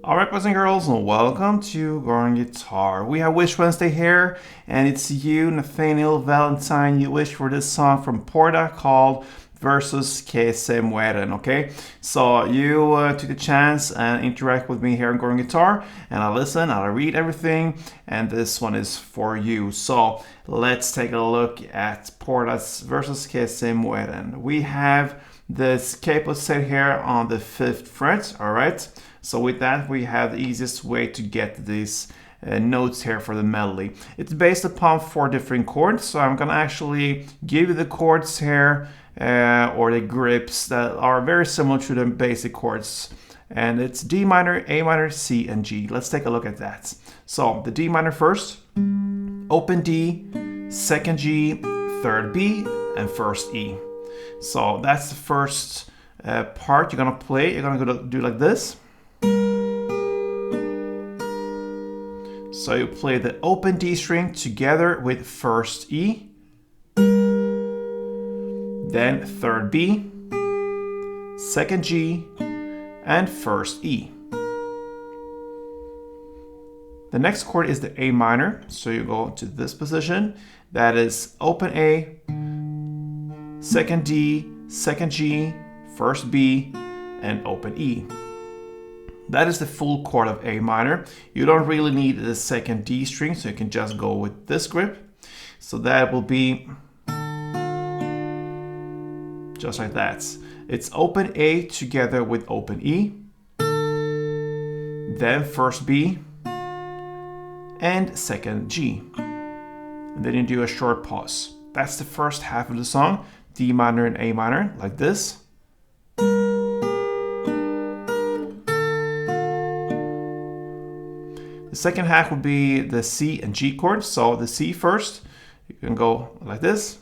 Alright, boys and girls, and welcome to Growing Guitar. We have Wish Wednesday here, and it's you, Nathaniel Valentine. You wished for this song from Porta called Versos, Mueren, okay? So you took the chance and interact with me here on Growing Guitar, and I listen, I read everything, and this one is for you. So let's take a look at Porta's Versos, Mueren. We have this capo set here on the 5th fret, alright? So with that, we have the easiest way to get these notes here for the melody. It's based upon 4 different chords, so I'm gonna actually give you the chords here, or the grips that are very similar to the basic chords. And it's D minor, A minor, C, and G. Let's take a look at that. So the D minor first, open D, 2nd G, 3rd B, and 1st E. So that's the first part you're gonna play. You're gonna do like this. So you play the open D string together with 1st E, then 3rd B, 2nd G, and 1st E. The next chord is the A minor, so you go to this position. That is open A, 2nd D, 2nd G, 1st B, and open E. That is the full chord of A minor. You don't really need the 2nd D string, so you can just go with this grip. So that will be just like that. It's open A together with open E, then 1st B, and 2nd G. And then you do a short pause. That's the first half of the song, D minor and A minor, like this. The second half would be the C and G chords. So the C first, you can go like this.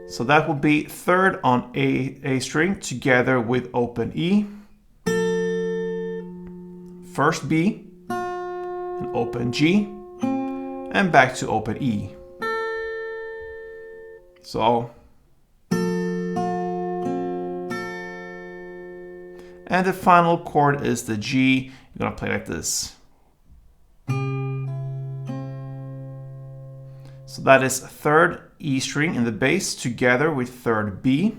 So that would be 3rd on A string together with open E, 1st B, and open G, and back to open E. So, and the final chord is the G. You're gonna play like this. So that is 3rd E string in the bass together with 3rd B.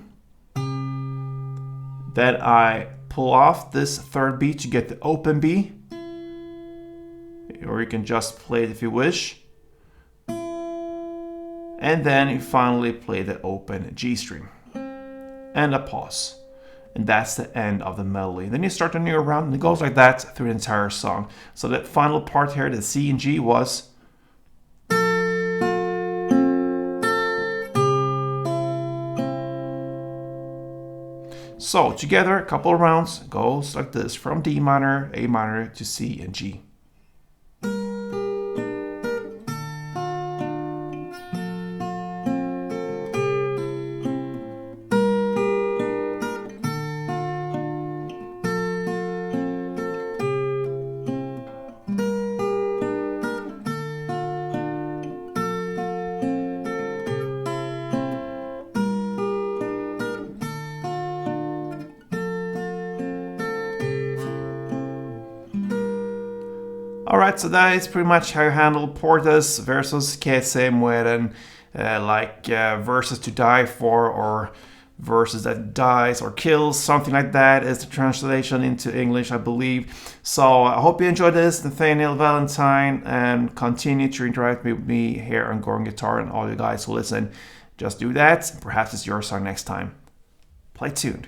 Then I pull off this 3rd B to get the open B. Or you can just play it if you wish. And then you finally play the open G string. And a pause. And that's the end of the melody. Then you start a new round, and it goes like that through the entire song. So the final part here, the C and G, was. So together, a couple of rounds, goes like this, from D minor, A minor, to C and G. Alright, so that is pretty much how you handle Porta's Versos, Mueren, like verses to die for, or verses that dies or kills, something like that is the translation into English, I believe. So I hope you enjoyed this, Nathaniel Valentine, and continue to interact with me here on Growing Guitar, and all you guys who listen, just do that. Perhaps it's your song next time. Play tuned.